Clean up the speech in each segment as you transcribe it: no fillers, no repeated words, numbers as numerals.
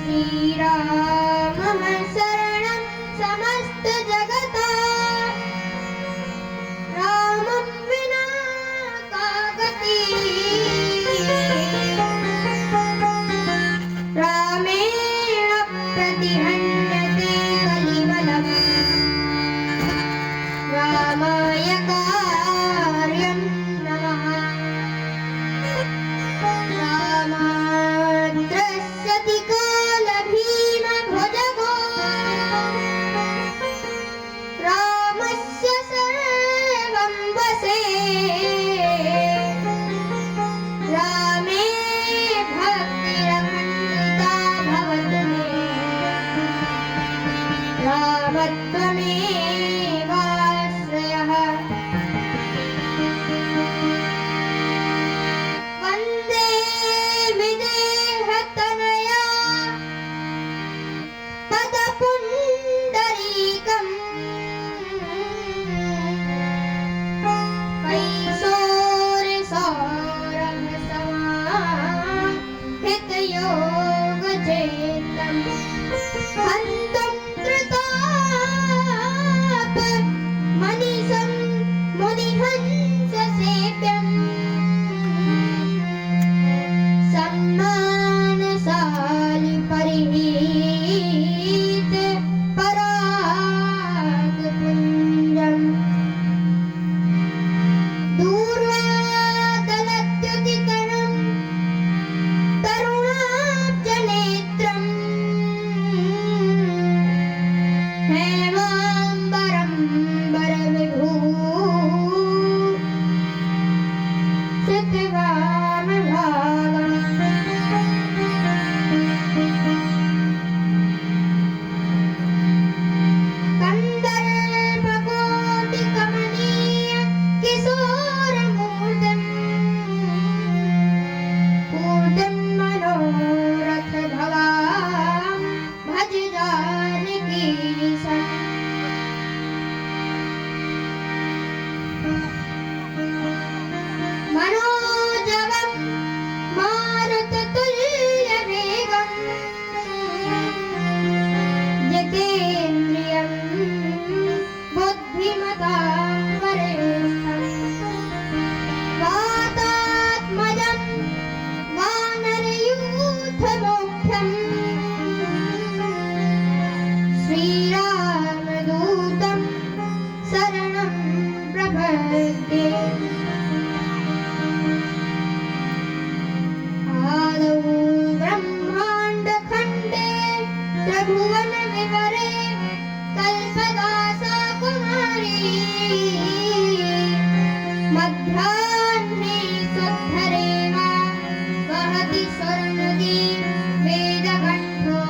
श्रीरामः शरणं समस्तजगता रामं विना का गतिः रामेण प्रतिहन्यते कलिबलम् रामाय कार्यं नमः रामाद्रश्यति कालभीमभुजगो रामस्य सर्वं वशे रामे भक्तिरखण्डिता भवतु मे रामत्वमेवाश्रयः वन्दे विदेहतनया पदपुण्डरीकम् कैसोरभसमाहितयोगचेतम् हन्तं त्रिताप मनिषं मुनिहंससेव्यम् सम्मानशालि परिहीत परागपुञ्जम् दूर्वादलत्युदितनं तरुणाब्जनेत्रम् हेमाम्बरं श्रुतिवामभागम् कन्दर्पकोटिकमनीय किशोरमूर्तिम् पूर्तिं मनोरथभवां भज जानकीशम् मनोजवं मारुततुल्यवेगं जितेन्द्रियं बुद्धिमतां वरिष्ठम् वातात्मजं वानरयूथमुख्यं श्रीरामदूतं शरणं प्रपद्ये आदौ ब्रह्माण्डखण्डे त्रिभुवनविवरे कल्पदासा कुमारी मध्याह्ने स्वद्धरेवा वहति स्वर्णदी वेदकण्ठोग्रकण्ठै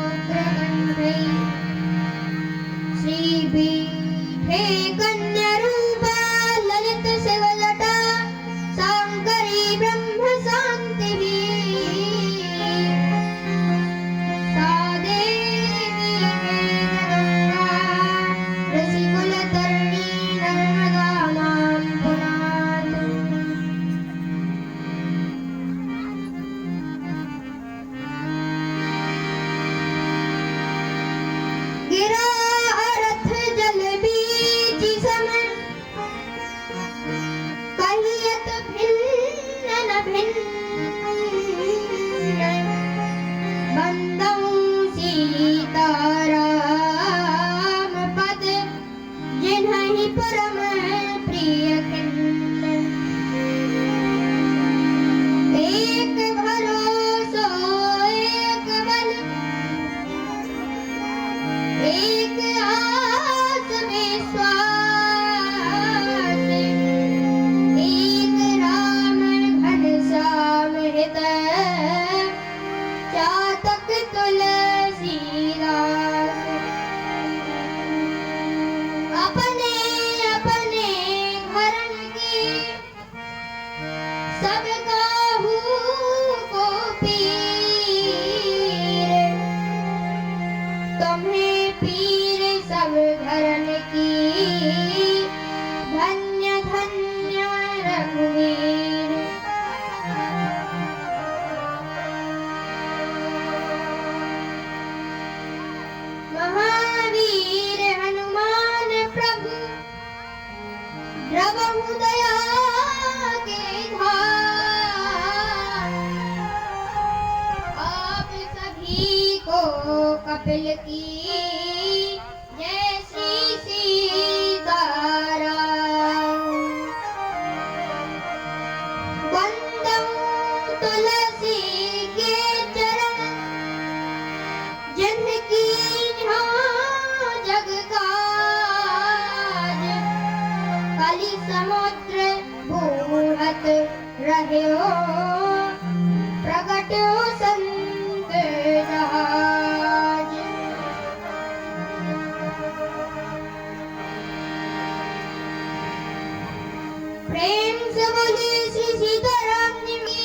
श्रीपीठे कन्यारूपा ललितशिवजटा शाङ्करी ब्रह्मशान्तिः सा देवी वेदगङ्गा ऋषिकुलतरणी नर्मदा मां पुनातु महावीर हनुमान प्रभु द्रवहु दया के धार। आप सभी को कपिल की जय श्री सीताराम। वंदऊ तुलसी के चरण जिनकी जग काज। कलि समुद्र भूमत रह्यो प्रगट्यो संत जहाज। प्रेम से बोलिए श्री सीताराम जी की।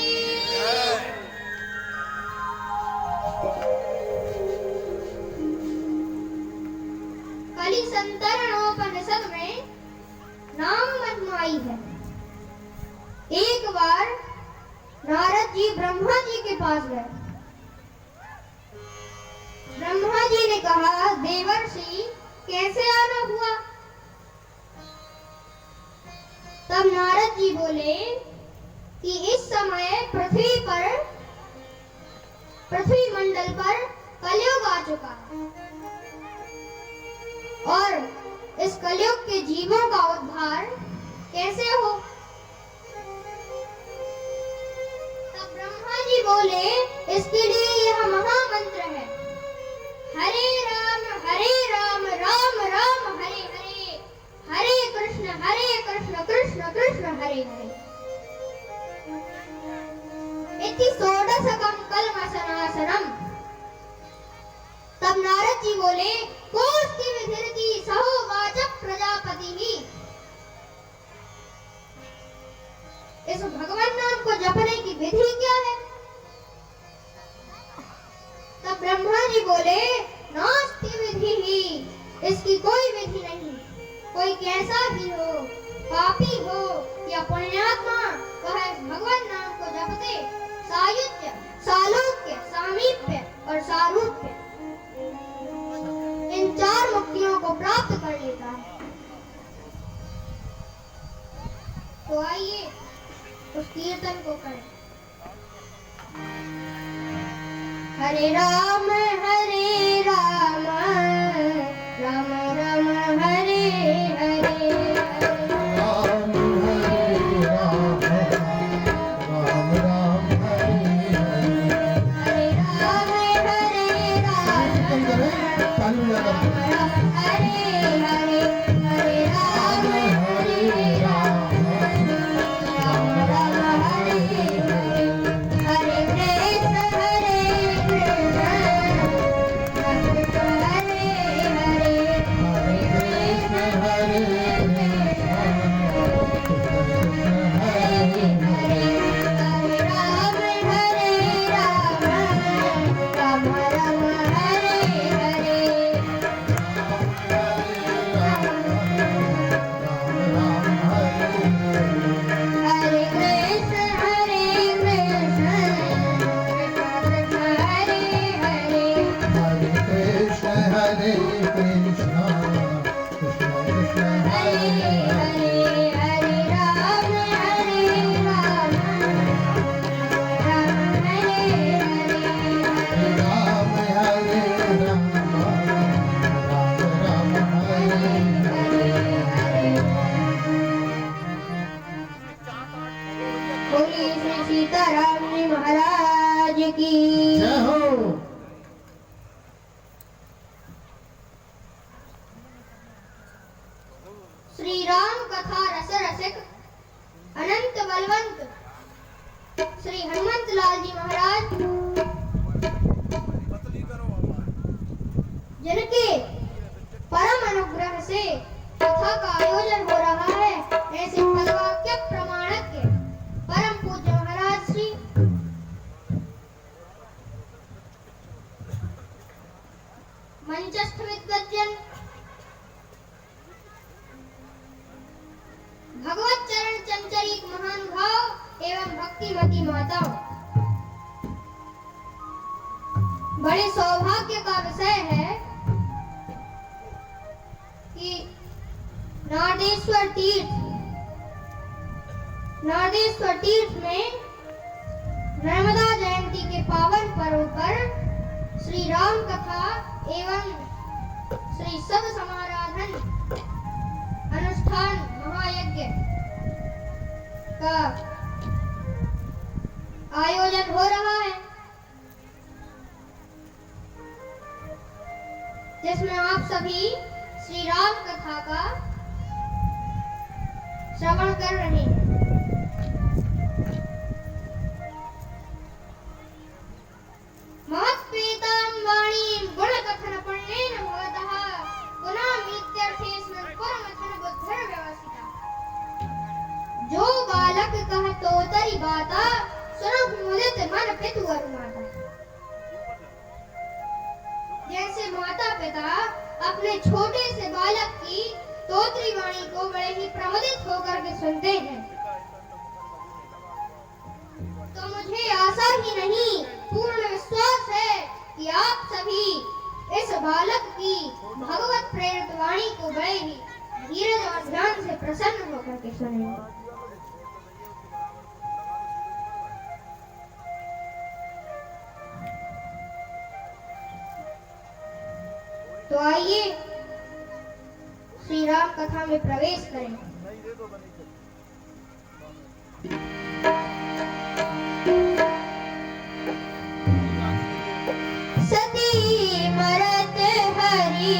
कलि संतरणोपनिषद में नाम महिमाई है। एक बार नारद जी ब्रह्मा जी के पास गए। ब्रह्मा जी ने कहा, देवर्षि कैसे आना हुआ? तब नारद जी बोले कि इस समय पृथ्वी मंडल पर कलयुग आ चुका है और इस कलयुग के जीवों का उद्धार कैसे हो? तब ब्रह्मा जी बोले, इसके लिए यह महामंत्र है, हरे राम राम राम हरे हरे, हरे कृष्ण कृष्ण कृष्ण हरे हरे। इति षोडशकं कल्मषनाशनम्। तब नारद जी बोले, कोष्ठि विधिरति सहोवाच प्रजापतिः। इस भगवान नाम को जपने की विधि क्या है? तब ब्रह्मा जी बोले, नास्ति विधिः। इसकी कोई विधि नहीं। कोई कैसा भी हो, पापी हो या पुण्यात्मा, वह भगवान नाम को जपते सायुज्य, सालोक्य, सामीप्य और सारूप्य इन चार मुक्तियों को प्राप्त कर लेता है। तो आइए उस कीर्तन को करें। हरे राम राम राम हरे हरे। राम राम हरे हरे। हरे राम चालू लगा। हरे हरे, हरे राम राम हरे हरे। हरे कृष्ण की जय हो। श्री राम कथा रस रसिक अनंत बलवंत श्री हनुमंत लाल जी महाराज जिनके परम अनुग्रह से कथा का आयोजन हो रहा है, ऐसे पदवाक्य प्रमाणक के परम पूज्य महाराज श्री मंचस्थ विद्वज्जन भगवत चरण चंचरीक महान भाव एवं भक्तिमती माताओं, बड़े सौभाग्य का विषय है नादेश्वर तीर्थ। नादेश्वर तीर्थ में नर्मदा जयंती के पावन पर्व पर श्री राम कथा एवं श्री सब समाराधन अनुष्ठान महायज्ञ का आयोजन हो रहा है, जिसमें आप सभी श्री राम कथा का श्रवण कर रहे हैं। महत्पेतां वाणीं गुणकथन पुण्येन भवतः पुनः पुरमथन बुद्धिर्व्यवसिता। जो बालक कहतो तरी बाता सुनहु मुदित मन पितु और माता। जैसे माता पिता अपने छोटे से बालक की तोतरी वाणी को बड़े ही प्रमुदित होकर के सुनते हैं, तो मुझे आशा ही नहीं पूर्ण विश्वास है कि आप सभी इस बालक की भगवत प्रेरित वाणी को बड़े ही धीरज और ध्यान से प्रसन्न होकर के सुनेंगे। तो आइए श्री राम कथा में प्रवेश करें। सती मरत हरि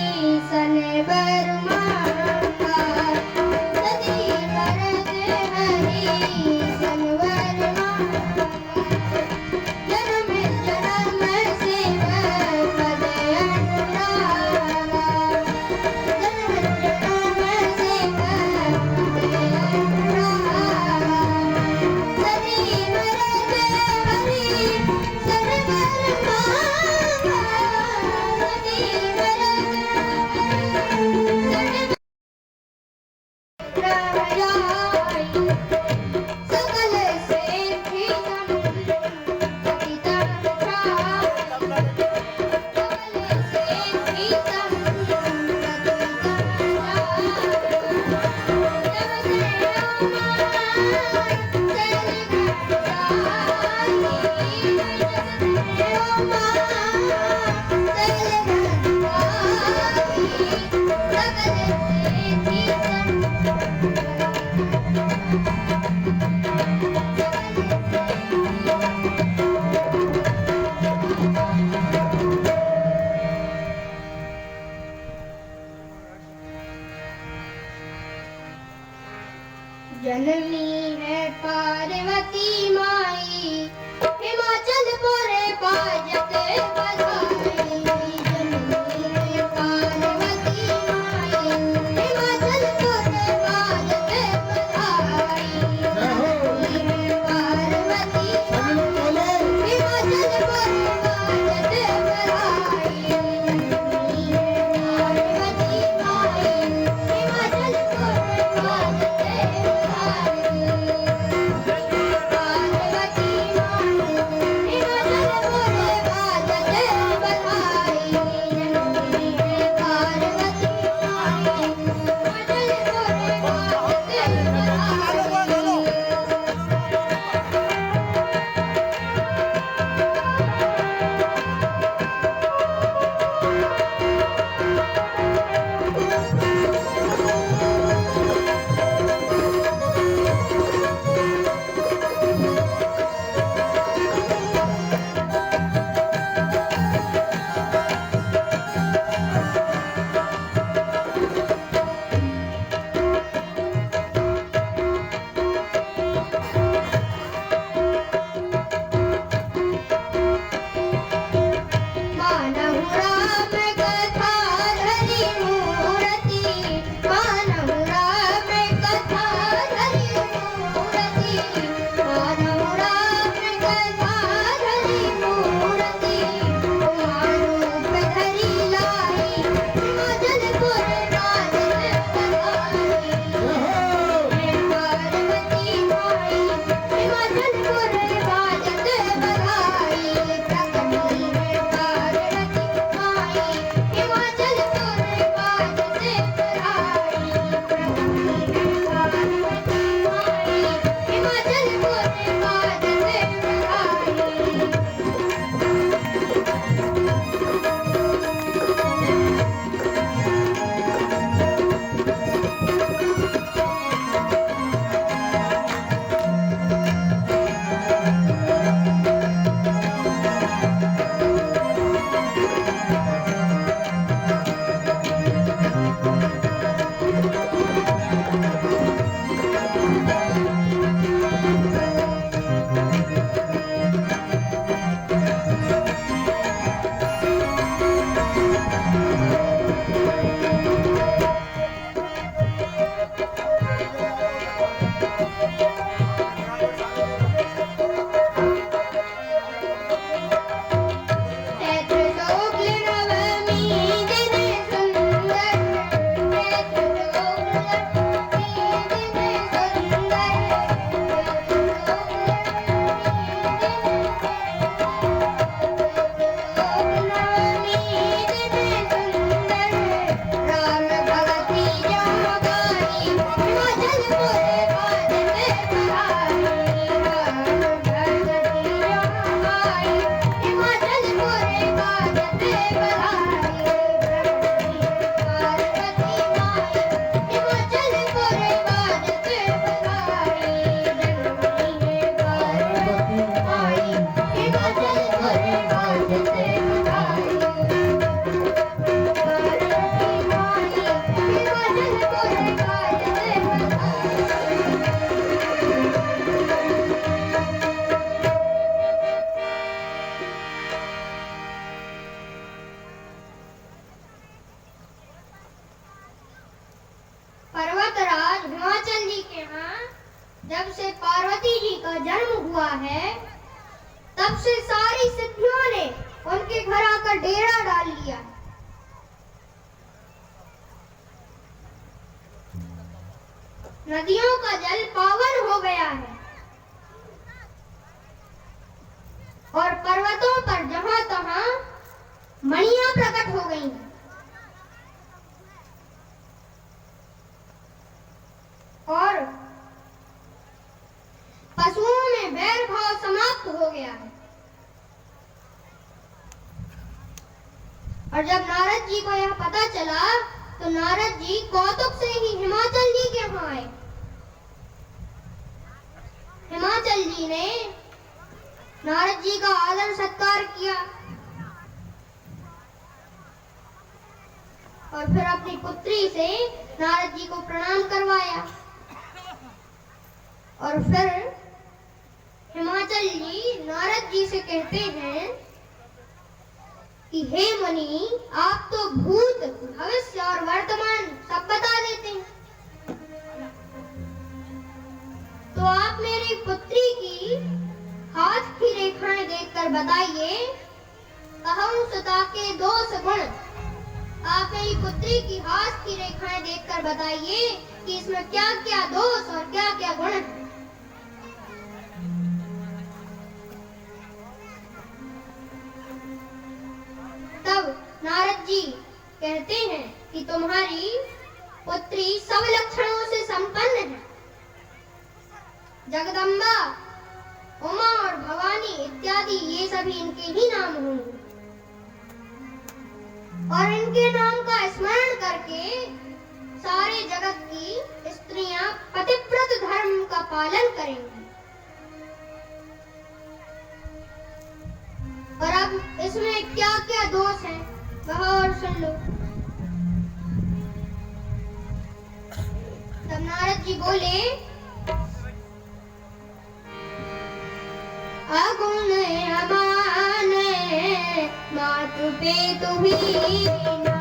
सन बर मांगा। सती मरत हरि सन बर मांगा। जन्म जन्म से पद अनुरागा। जन्म जन्म से पद अनुरागा। सती मरत हरि सन बर मांगा। सती मरत सकल से प्रीतम पतितम था। सकल से प्रीतम पतितम जननी है पार्वती माई। हिमाचलपुर पाजत बधाई। जननी है पार्वती माई। हिमाचलपुर पाजत बधाई। जननी है पार्वती माई। हिमाचलपुर पाजत बधाई। जननी है पार्वती माई। हिमाचलपुर पाजत पार्वती माई। हिमाचलपुर पाजत जब से पार्वती जी का जन्म हुआ है तब से सारी सिद्धियों ने उनके घर आकर डेरा डाल लिया। नदियों का जल पावन हो गया है और पर्वतों पर जहां तहां मणियां प्रकट हो गई हैं। और पशुओं में बैर भाव समाप्त हो गया है। और जब नारद जी को यह पता चला तो नारद जी कौतुक से ही हिमाचल जी के यहाँ आए। हिमाचल जी ने नारद जी का आदर सत्कार किया और फिर अपनी पुत्री से नारद जी को प्रणाम करवाया। और फिर हिमाचल जी नारद जी से कहते हैं कि हे मुनि, आप तो भूत, भविष्य और वर्तमान सब बता देते हैं, तो आप मेरी पुत्री की हाथ की रेखाएं देखकर बताइए, कहूं सुता के दोष गुण। आप मेरी पुत्री की हाथ की रेखाएं देखकर बताइए कि इसमें क्या क्या दोष और क्या क्या गुण है। तब नारद जी कहते हैं कि तुम्हारी पुत्री सब लक्षणों से संपन्न है। जगदम्बा, उमा और भवानी इत्यादि ये सभी इनके ही नाम होंगे और इनके नाम का स्मरण करके सारे जगत की स्त्रियां पतिव्रत धर्म का पालन करेंगी। और अब इसमें क्या क्या दोष है वह और सुन लो। तब नारद जी बोले, अगुण अमाने मातु पेतु हीना।